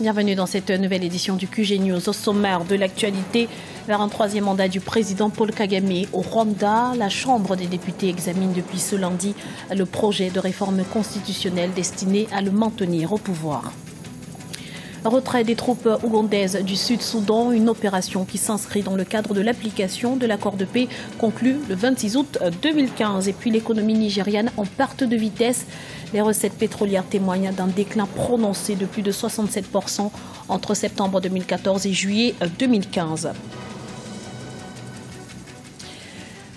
Bienvenue dans cette nouvelle édition du QG News. Au sommaire de l'actualité, vers un troisième mandat du président Paul Kagame au Rwanda, la Chambre des députés examine depuis ce lundi le projet de réforme constitutionnelle destiné à le maintenir au pouvoir. Retrait des troupes ougandaises du Sud-Soudan, une opération qui s'inscrit dans le cadre de l'application de l'accord de paix conclu le 26 août 2015. Et puis l'économie nigériane en perte de vitesse. Les recettes pétrolières témoignent d'un déclin prononcé de plus de 67% entre septembre 2014 et juillet 2015.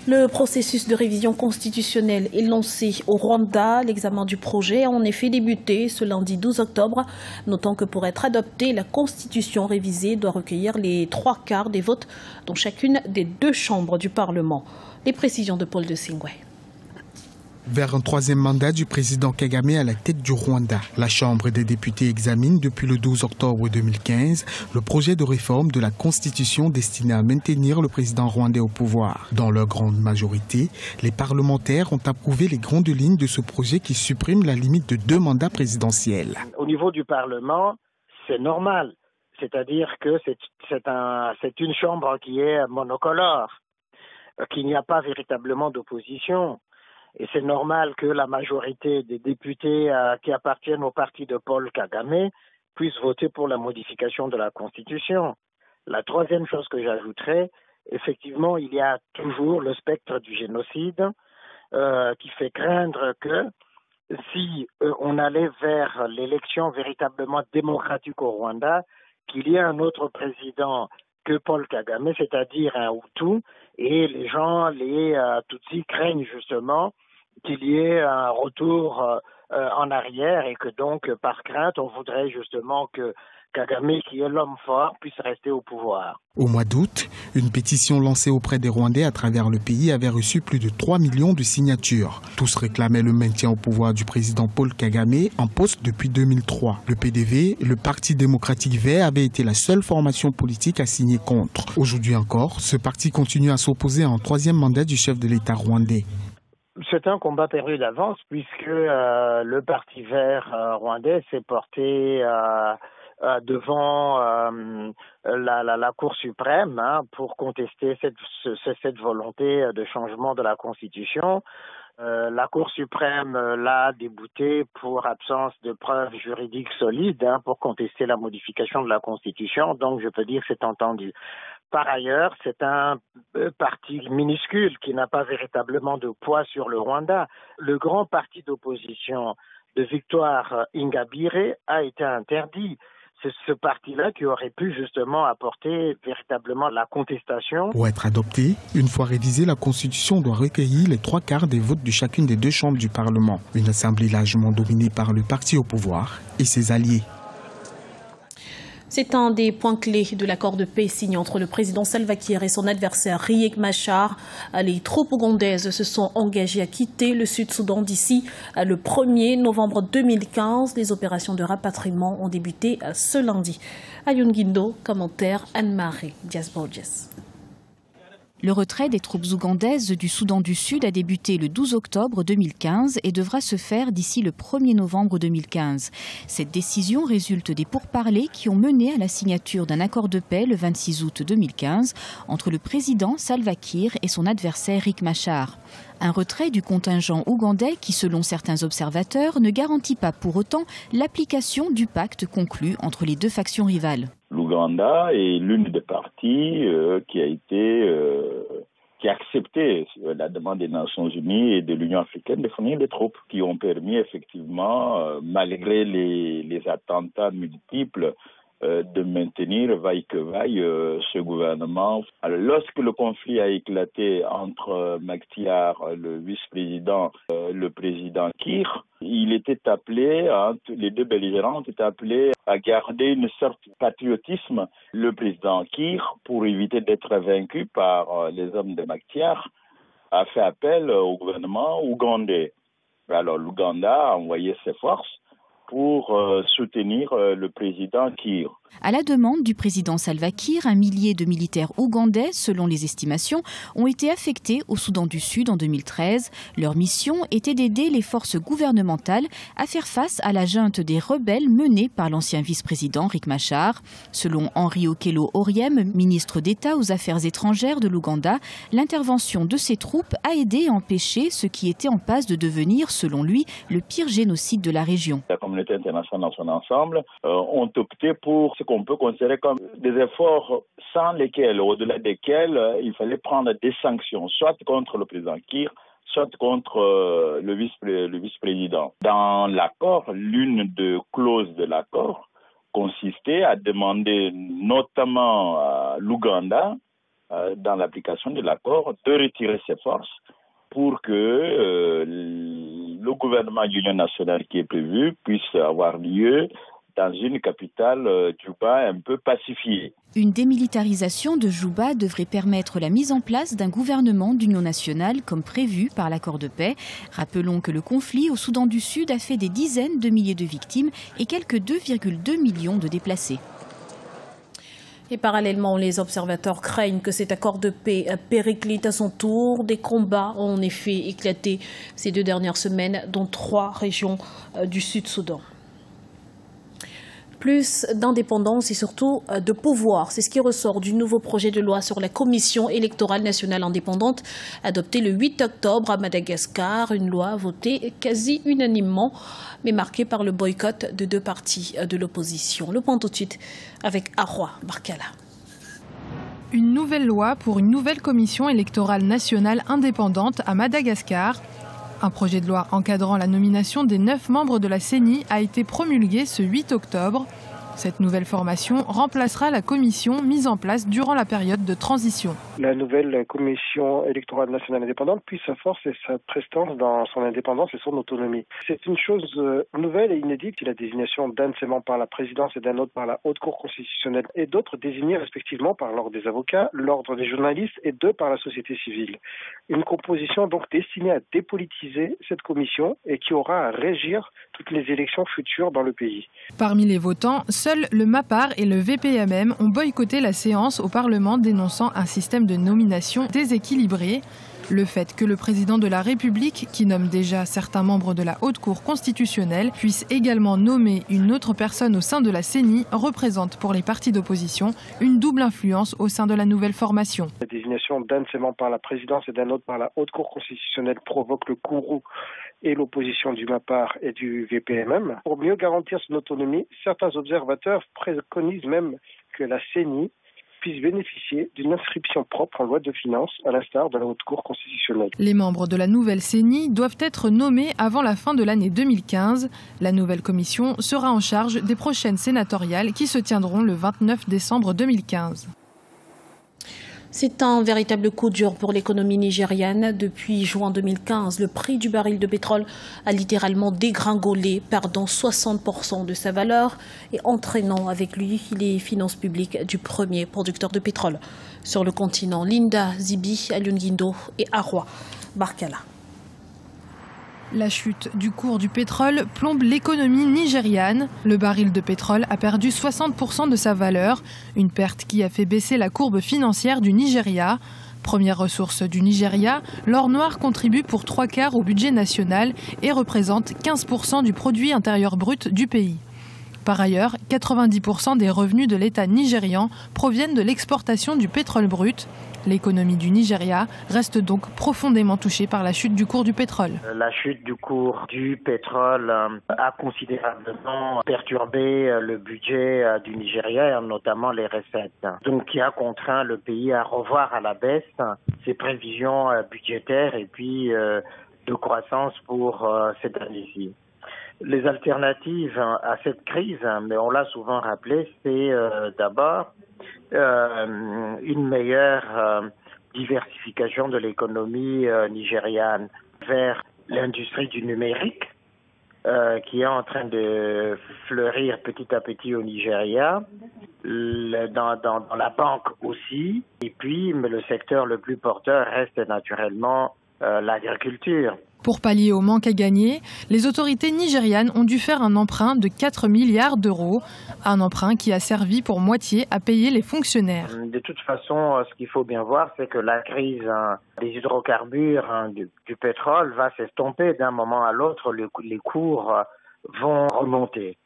Le processus de révision constitutionnelle est lancé au Rwanda. L'examen du projet a en effet débuté ce lundi 12 octobre, notant que pour être adoptée, la constitution révisée doit recueillir les 3/4 des votes dans chacune des deux chambres du Parlement. Les précisions de Paul de Singwe. Vers un troisième mandat du président Kagame à la tête du Rwanda, la Chambre des députés examine depuis le 12 octobre 2015 le projet de réforme de la Constitution destiné à maintenir le président rwandais au pouvoir. Dans leur grande majorité, les parlementaires ont approuvé les grandes lignes de ce projet qui supprime la limite de 2 mandats présidentiels. Au niveau du Parlement, c'est normal. C'est-à-dire que c'est une chambre qui est monocolore, qu'il n'y a pas véritablement d'opposition. Et c'est normal que la majorité des députés qui appartiennent au parti de Paul Kagame puissent voter pour la modification de la Constitution. La troisième chose que j'ajouterais, effectivement, il y a toujours le spectre du génocide qui fait craindre que si on allait vers l'élection véritablement démocratique au Rwanda, qu'il y ait un autre président que Paul Kagame, c'est-à-dire un Hutu, et les gens, les Tutsis, craignent justement qu'il y ait un retour en arrière et que donc, par crainte, on voudrait justement que Kagame, qui est l'homme fort, puisse rester au pouvoir. Au mois d'août, une pétition lancée auprès des Rwandais à travers le pays avait reçu plus de 3 millions de signatures. Tous réclamaient le maintien au pouvoir du président Paul Kagame en poste depuis 2003. Le PDV, le Parti démocratique vert, avait été la seule formation politique à signer contre. Aujourd'hui encore, ce parti continue à s'opposer à un troisième mandat du chef de l'État rwandais. C'est un combat perdu d'avance puisque le Parti vert rwandais s'est porté devant la Cour suprême pour contester cette volonté de changement de la Constitution. La Cour suprême l'a débouté pour absence de preuves juridiques solides pour contester la modification de la Constitution. Donc je peux dire que c'est entendu. Par ailleurs, c'est un parti minuscule qui n'a pas véritablement de poids sur le Rwanda. Le grand parti d'opposition de Victoire Ingabire a été interdit. C'est ce parti-là qui aurait pu justement apporter véritablement la contestation. Pour être adoptée, une fois révisée, la Constitution doit recueillir les 3/4 des votes de chacune des deux chambres du Parlement. Une assemblée largement dominée par le parti au pouvoir et ses alliés. C'est un des points clés de l'accord de paix signé entre le président Salva Kiir et son adversaire Riek Machar. Les troupes ougandaises se sont engagées à quitter le Sud-Soudan d'ici le 1er novembre 2015. Les opérations de rapatriement ont débuté ce lundi. Ayun Guindo, commentaire Anne-Marie Diaz-Borges. Le retrait des troupes ougandaises du Soudan du Sud a débuté le 12 octobre 2015 et devra se faire d'ici le 1er novembre 2015. Cette décision résulte des pourparlers qui ont mené à la signature d'un accord de paix le 26 août 2015 entre le président Salva Kiir et son adversaire Riek Machar. Un retrait du contingent ougandais qui, selon certains observateurs, ne garantit pas pour autant l'application du pacte conclu entre les deux factions rivales. L'Ouganda est l'une des parties qui a accepté la demande des Nations Unies et de l'Union africaine de fournir des troupes qui ont permis effectivement, malgré les attentats multiples, de maintenir vaille que vaille ce gouvernement. Alors, lorsque le conflit a éclaté entre Machar, le vice-président, le président Kiir, il était appelé, les deux belligérants étaient appelés à garder une sorte de patriotisme. Le président Kiir, pour éviter d'être vaincu par les hommes de Machar, a fait appel au gouvernement ougandais. Alors l'Ouganda a envoyé ses forces pour soutenir le président Kiir. À la demande du président Salva Kiir, un millier de militaires ougandais, selon les estimations, ont été affectés au Soudan du Sud en 2013. Leur mission était d'aider les forces gouvernementales à faire face à la junte des rebelles menée par l'ancien vice-président Riek Machar. Selon Henry Okello Oryem, ministre d'État aux Affaires étrangères de l'Ouganda, l'intervention de ces troupes a aidé à empêcher ce qui était en passe de devenir, selon lui, le pire génocide de la région. La communauté internationale dans son ensemble ont opté pour ce qu'on peut considérer comme des efforts sans lesquels, au-delà desquels, il fallait prendre des sanctions, soit contre le président Kiir, soit contre le vice-président. Dans l'accord, l'une des clauses de l'accord consistait à demander notamment à l'Ouganda, dans l'application de l'accord, de retirer ses forces pour que le gouvernement d'union nationale qui est prévu puisse avoir lieu dans une capitale Djouba un peu pacifiée. Une démilitarisation de Djouba devrait permettre la mise en place d'un gouvernement d'union nationale comme prévu par l'accord de paix. Rappelons que le conflit au Soudan du Sud a fait des dizaines de milliers de victimes et quelques 2,2 millions de déplacés. Et parallèlement, les observateurs craignent que cet accord de paix périclite à son tour. Des combats ont en effet éclaté ces 2 dernières semaines dans 3 régions du Sud-Soudan. Plus d'indépendance et surtout de pouvoir. C'est ce qui ressort du nouveau projet de loi sur la Commission électorale nationale indépendante adopté le 8 octobre à Madagascar. Une loi votée quasi unanimement, mais marquée par le boycott de 2 partis de l'opposition. Le point tout de suite avec Arwa Barkala. Une nouvelle loi pour une nouvelle commission électorale nationale indépendante à Madagascar. Un projet de loi encadrant la nomination des 9 membres de la CENI a été promulgué ce 8 octobre. Cette nouvelle formation remplacera la commission mise en place durant la période de transition. La nouvelle commission électorale nationale indépendante puise sa force et sa prestance dans son indépendance et son autonomie. C'est une chose nouvelle et inédite, la désignation d'un de ses membres par la présidence et d'un autre par la haute cour constitutionnelle et d'autres désignés respectivement par l'ordre des avocats, l'ordre des journalistes et 2 par la société civile. Une composition donc destinée à dépolitiser cette commission et qui aura à régir toutes les élections futures dans le pays. Parmi les votants, seuls le MAPAR et le VPMM ont boycotté la séance au Parlement dénonçant un système de nomination déséquilibré. Le fait que le président de la République, qui nomme déjà certains membres de la Haute Cour constitutionnelle, puisse également nommer une autre personne au sein de la CENI représente pour les partis d'opposition une double influence au sein de la nouvelle formation. La désignation d'un de ses membres par la présidence et d'un autre par la Haute Cour constitutionnelle provoque le courroux et l'opposition du MAPAR et du VPMM. Pour mieux garantir son autonomie, certains observateurs préconisent même que la CENI puisse bénéficier d'une inscription propre en loi de finances, à l'instar de la Haute Cour constitutionnelle. Les membres de la nouvelle CENI doivent être nommés avant la fin de l'année 2015. La nouvelle commission sera en charge des prochaines sénatoriales qui se tiendront le 29 décembre 2015. C'est un véritable coup dur pour l'économie nigériane. Depuis juin 2015, le prix du baril de pétrole a littéralement dégringolé, perdant 60% de sa valeur et entraînant avec lui les finances publiques du premier producteur de pétrole sur le continent. Linda Zibi, Alungindo et Arwa Barkala. La chute du cours du pétrole plombe l'économie nigériane. Le baril de pétrole a perdu 60% de sa valeur, une perte qui a fait baisser la courbe financière du Nigeria. Première ressource du Nigeria, l'or noir contribue pour 3/4 au budget national et représente 15% du produit intérieur brut du pays. Par ailleurs, 90% des revenus de l'État nigérian proviennent de l'exportation du pétrole brut. L'économie du Nigeria reste donc profondément touchée par la chute du cours du pétrole. La chute du cours du pétrole a considérablement perturbé le budget du Nigeria, notamment les recettes. Donc, qui a contraint le pays à revoir à la baisse ses prévisions budgétaires et puis de croissance pour cette année-ci. Les alternatives à cette crise, mais on l'a souvent rappelé, c'est d'abord une meilleure diversification de l'économie nigériane vers l'industrie du numérique qui est en train de fleurir petit à petit au Nigeria, dans la banque aussi, et puis mais le secteur le plus porteur reste naturellement l'agriculture. Pour pallier au manque à gagner, les autorités nigérianes ont dû faire un emprunt de 4 milliards d'euros, un emprunt qui a servi pour moitié à payer les fonctionnaires. De toute façon, ce qu'il faut bien voir, c'est que la crise des hydrocarbures, du pétrole va s'estomper d'un moment à l'autre, les cours vont remonter.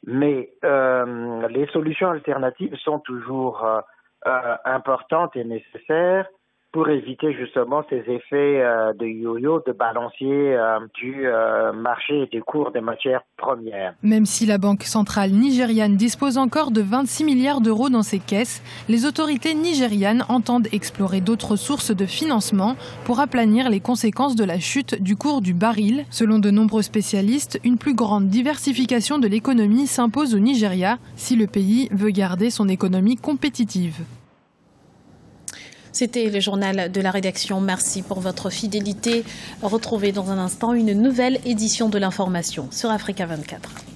Mais les solutions alternatives sont toujours importantes et nécessaires pour éviter justement ces effets de yo-yo, de balancier du marché et des cours des matières premières. Même si la Banque centrale nigériane dispose encore de 26 milliards d'euros dans ses caisses, les autorités nigérianes entendent explorer d'autres sources de financement pour aplanir les conséquences de la chute du cours du baril. Selon de nombreux spécialistes, une plus grande diversification de l'économie s'impose au Nigeria si le pays veut garder son économie compétitive. C'était le journal de la rédaction. Merci pour votre fidélité. Retrouvez dans un instant une nouvelle édition de l'information sur Africa 24.